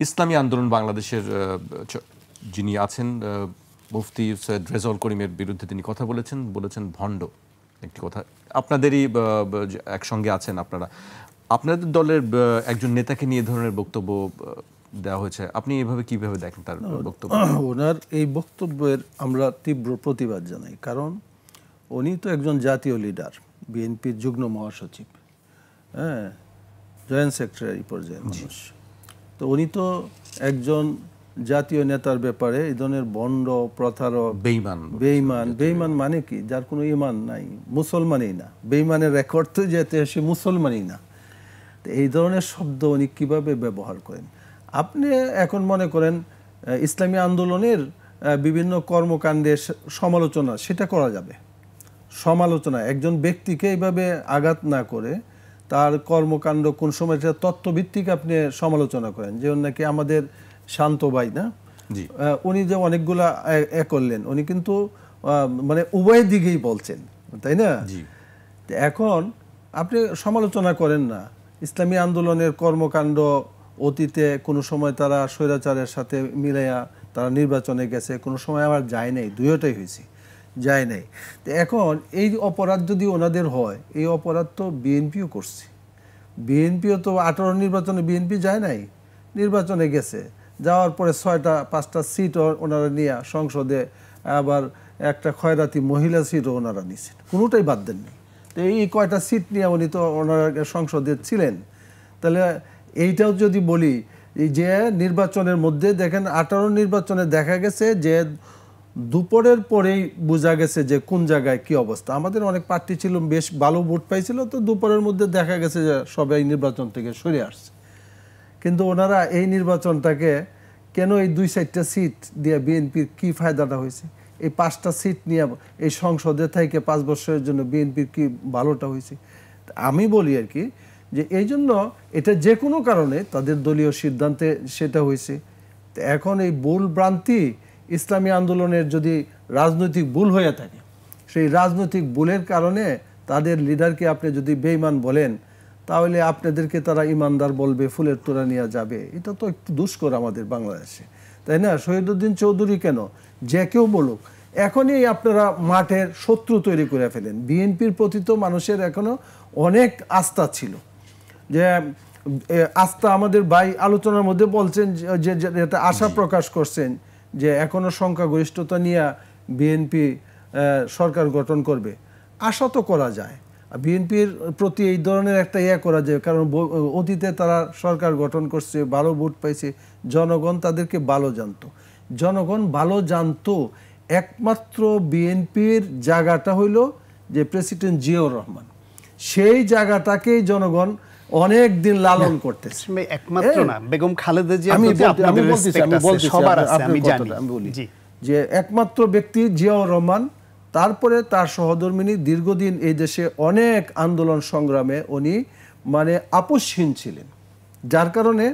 ইসলামী আন্দোলন বাংলাদেশের যিনি আছেন মুফতি সৈয়দ রেজাউল করিমের বিরুদ্ধে তিনি কথা বলেছেন ভণ্ড একটি কথা। আপনাদেরই একসঙ্গে আছেন আপনারা, আপনাদের দলের একজন নেতাকে নিয়ে ধরনের বক্তব্য দেওয়া হয়েছে, আপনি এভাবে কিভাবে দেখেন তার বক্তব্য? ওনার এই বক্তব্যের আমরা তীব্র প্রতিবাদ জানাই, কারণ উনি তো একজন জাতীয় লিডার, বিএনপির যুগ্ম মহাসচিব, হ্যাঁ, জয়েন্ট সেক্রেটারি পর্যায়ের মানুষ। তো উনি তো একজন জাতীয় নেতার ব্যাপারে এই ধরনের ভণ্ড, প্রতারক, বেঈমান মানে কি? যার কোনো ইমান নাই, মুসলমানই না। বেঈমানের রেকর্ড তো যেতে সে মুসলমানই না। তো এই ধরনের শব্দ উনি কিভাবে ব্যবহার করেন? আপনি এখন মনে করেন ইসলামী আন্দোলনের বিভিন্ন কর্মকাণ্ডের সমালোচনা, সেটা করা যাবে। সমালোচনা একজন ব্যক্তিকে এইভাবে আঘাত না করে তার কর্মকাণ্ড কোন সময় তথ্যভিত্তিক আপনি সমালোচনা করেন। যেমন নাকি আমাদের শান্ত ভাই না, উনি যে অনেকগুলা করলেন, উনি কিন্তু মানে উভয় দিকেই বলছেন, তাই না? এখন আপনি সমালোচনা করেন না। ইসলামী আন্দোলনের কর্মকাণ্ড অতীতে কোনো সময় তারা স্বৈরাচারের সাথে মিলাইয়া তারা নির্বাচনে গেছে, কোনো সময় আবার যায় নাই, দুইটাই হয়েছে, যায় নাই। তো এখন এই অপরাধ যদি ওনাদের হয়, এই অপরাধ তো বিএনপিও করছে। বিএনপিও তো 18 নির্বাচনে বিএনপি যায় নাই, নির্বাচনে গেছে, যাওয়ার পরে 6-5টা সিট ওনারা নিয়ে সংসদে, আবার একটা খয়রাতি মহিলা সিটও ওনারা নিয়েছেন, কোনোটাই বাদ দেননি। তো এই কয়টা সিট নিয়ে উনি তো ওনারা সংসদে ছিলেন। তাহলে এইটাও যদি বলি যে নির্বাচনের মধ্যে দেখেন 18 নির্বাচনে দেখা গেছে যে দুপুরের পরেই বোঝা গেছে যে কোন জায়গায় কি অবস্থা। আমাদের অনেক প্রার্থী ছিল, বেশ ভালো ভোট পাইছিল, তো দুপুরের মধ্যে দেখা গেছে যে সবাই নির্বাচন থেকে সরে আসছে। কিন্তু ওনারা এই নির্বাচনটাকে কেন এই 2-4টা সিট দিয়ে বিএনপির কি ফায়দাটা হয়েছে? এই 5টা সিট নিয়ে এই সংসদে থেকে 5 বছরের জন্য বিএনপির কি ভালোটা হয়েছে? আমি বলি আর কি যে এই জন্য এটা যে কোনো কারণে তাদের দলীয় সিদ্ধান্তে সেটা হয়েছে। এখন এই ভুল ভ্রান্তি ইসলামী আন্দোলনের যদি রাজনৈতিক ভুল হয়ে থাকে, সেই রাজনৈতিক ভুলের কারণে তাদের লিডারকে আপনি যদি বেঈমান বলেন, তাহলে আপনাদেরকে তারা ইমানদার বলবে, ফুলের তোড়া নিয়ে যাবে। এটা তো একটু দুষ্কর আমাদের বাংলাদেশে, তাই না? শহীদুদ্দিন চৌধুরী কেন, যে কেউ বলুক, এখনই আপনারা মাঠের শত্রু তৈরি করে ফেলেন। বিএনপির প্রতি তো মানুষের এখনো অনেক আস্থা ছিল, যে আস্থা আমাদের ভাই আলোচনার মধ্যে বলছেন যে যেটা আশা প্রকাশ করছেন যে এখনো সংখ্যাগরিষ্ঠতা নিয়ে বিএনপি সরকার গঠন করবে। আশা তো করা যায়, বিএনপির প্রতি এই ধরনের একটা করা যায়, কারণ অতীতে তারা সরকার গঠন করছে, ভালো ভোট পাইছে, জনগণ তাদেরকে ভালো জানতো। জনগণ ভালো জানতো, একমাত্র বিএনপির জায়গাটা হইল যে প্রেসিডেন্ট জিয়াউর রহমান, সেই জায়গাটাকেই জনগণ অনেক দিন লালন করতেছে। একমাত্র না, বেগম খালেদা জিয়া যে একমাত্র ব্যক্তি জিয়াউর রহমান, তারপরে তার সহধর্মিনী দীর্ঘদিন এই দেশে অনেক আন্দোলন সংগ্রামে উনি মানে আপোষহীন ছিলেন, যার কারণে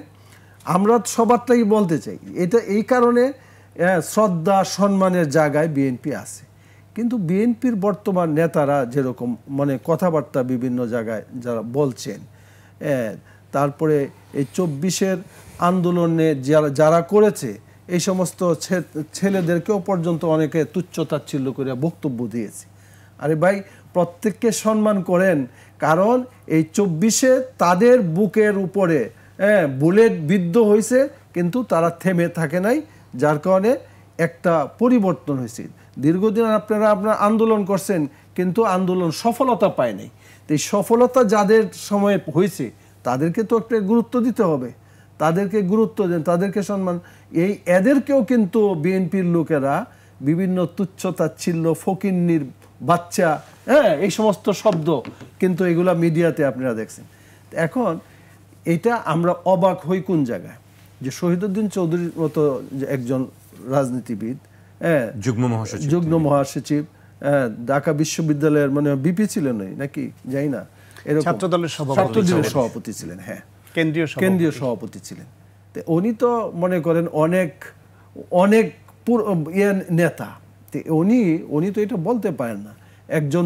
আমরা সবারটাই বলতে চাই এটা এই কারণে শ্রদ্ধা সম্মানের জায়গায় বিএনপি আছে। কিন্তু বিএনপির বর্তমান নেতারা যেরকম মানে কথাবার্তা বিভিন্ন জায়গায় যারা বলছেন, তারপরে এই 24-এর আন্দোলনে যারা করেছে এই সমস্ত ছেলেদেরকেও পর্যন্ত অনেকে তুচ্ছ-তাচ্ছিল্য করে বক্তব্য দিয়েছে। আরে ভাই, প্রত্যেককে সম্মান করেন, কারণ এই 24-এ তাদের বুকের উপরে বুলেট বিদ্ধ হয়েছে, কিন্তু তারা থেমে থাকে নাই, যার কারণে একটা পরিবর্তন হয়েছে। দীর্ঘদিন আপনারা আন্দোলন করছেন, কিন্তু আন্দোলন সফলতা পায় নাই। তো এই সফলতা যাদের সময়ে হয়েছে তাদেরকে তো একটা গুরুত্ব দিতে হবে, তাদেরকে গুরুত্ব দেন, তাদেরকে সম্মান। এদেরকেও কিন্তু বিএনপির লোকেরা বিভিন্ন তুচ্ছ-তাচ্ছিল্য, ফকিন্নির বাচ্চা, এই সমস্ত শব্দ কিন্তু এগুলা মিডিয়াতে আপনারা দেখছেন। এখন এটা আমরা অবাক হই কোন জায়গায়, যে শহীদুদ্দিন চৌধুরীর মতো একজন রাজনীতিবিদ, যুগ্ম মহাসচিব, ঢাকা বিশ্ববিদ্যালয়ের মানে বিপি ছিলেন নাকি যাই না, ছাত্রদলের সভাপতি ছিলেন, হ্যাঁ, কেন্দ্রীয় সভাপতি ছিলেন। তো উনি তো মনে করেন অনেক অনেক নেতা, উনি তো এটা বলতে পারেন না। একজন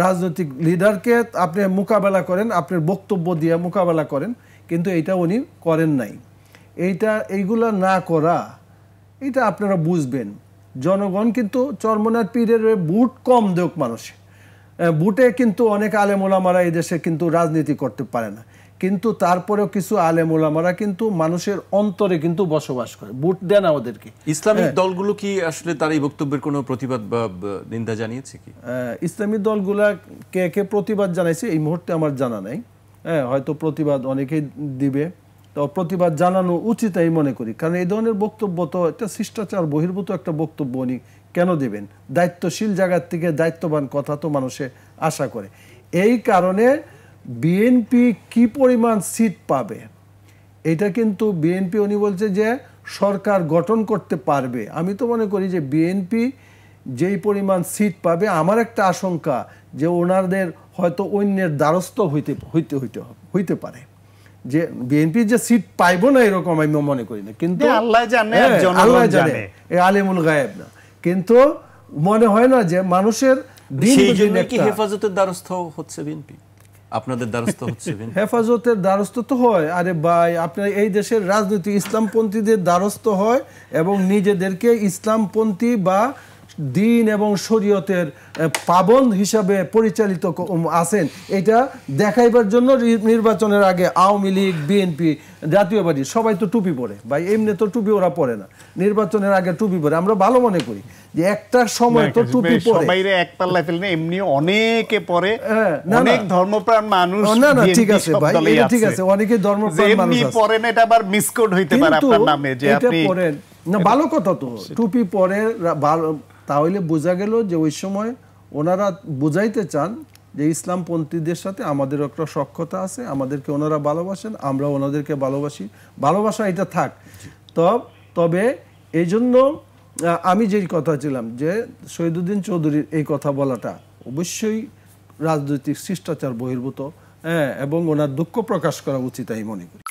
রাজনৈতিক লিডারকে আপনি মোকাবেলা করেন, আপনার বক্তব্য দিয়ে মোকাবেলা করেন, কিন্তু এটা উনি করেন নাই। এইগুলা না করা, এটা আপনারা বুঝবেন। জনগণ কিন্তু চরমনার পীরের বুট কম দেখ মানুষে, বুটে কিন্তু অনেক আলেম ওলামারা এই দেশে কিন্তু রাজনীতি করতে পারে না, কিন্তু তারপরেও কিছু আলেম ওলামারা কিন্তু মানুষের অন্তরে কিন্তু বসবাস করে, বুট দেন না ওদেরকে। ইসলামিক দলগুলো কি আসলে তার এই বক্তব্যের কোনো প্রতিবাদ বা নিন্দা জানিয়েছে কি? ইসলামী দলগুলা কে কে প্রতিবাদ জানাইছে এই মুহূর্তে আমার জানা নাই। হয়তো প্রতিবাদ অনেকেই দিবে, তো প্রতিবাদ জানানো উচিত আমি মনে করি, কারণ এই ধরনের বক্তব্য তো একটা শিষ্টাচার বহির্ভূত একটা বক্তব্য উনি কেন দেবেন? দায়িত্বশীল জায়গার থেকে দায়িত্ববান কথা তো মানুষে আশা করে। এই কারণে বিএনপি কি পরিমাণ সিট পাবে এটা কিন্তু বিএনপি, উনি বলছে যে সরকার গঠন করতে পারবে। আমি তো মনে করি যে বিএনপি যেই পরিমাণ সিট পাবে, আমার একটা আশঙ্কা যে ওনাদের হয়তো অন্যের দ্বারস্থ হইতে পারে, যে বিএনপি যে সিট পাইবো না এরকম আমি মনে করি না, কিন্তু আল্লাহ জানে, আল্লাহ জানে, আলিমুল গায়েব না, কিন্তু মনে হয় না যে মানুষের দিন কি হেফাজতের দ্বারস্থ হচ্ছে বিএনপি, আপনাদের দ্বারস্থ হচ্ছে বিএনপি? হেফাজতের দ্বারস্থ তো হয়, আরে ভাই আপনার এই দেশের রাজনীতি ইসলামপন্থীদের দ্বারস্থ হয় এবং নিজেদেরকে ইসলামপন্থী বা দিন এবং শরীয়তের পাবন্দ হিসাবে পরিচালিত আছেন, এটা দেখাইবার জন্য নির্বাচনের আগে আওয়ামী লীগ, বিএনপি, জাতীয় পার্টি সবাই তো টুপি পরে। ভাই এমনি তো টুপি ওরা পরে না, নির্বাচনের আগে টুপি পরে। আমরা ভালো মনে করি যে একটা সময় তো টুপি পরে, সবাইরে এক পাল্লায় ফেললে এমনি অনেকে পরে, অনেক ধর্মপ্রাণ মানুষ। না না ঠিক আছে ভাই, এটা ঠিক আছে, অনেকে ধর্মপ্রাণ মানুষ আছে, পরে না, এটা আবার মিসকোড হইতে পারে আপনার নামে যে আপনি পরেন না। ভালো কথা তো, টুপি পরে তাহলে বোঝা গেল যে ওই সময় ওনারা বুঝাইতে চান যে ইসলামপন্থীদের সাথে আমাদের একটা সখ্যতা আছে, আমাদেরকে ওনারা ভালোবাসেন, আমরা ওনাদেরকে ভালোবাসি, ভালোবাসা এটা থাক। তবে এই জন্য আমি যেই কথা ছিলাম যে শহীদুদ্দিন চৌধুরীর এই কথা বলাটা অবশ্যই রাজনৈতিক শিষ্টাচার বহির্ভূত, এবং ওনার দুঃখ প্রকাশ করা উচিত আমি মনে করি।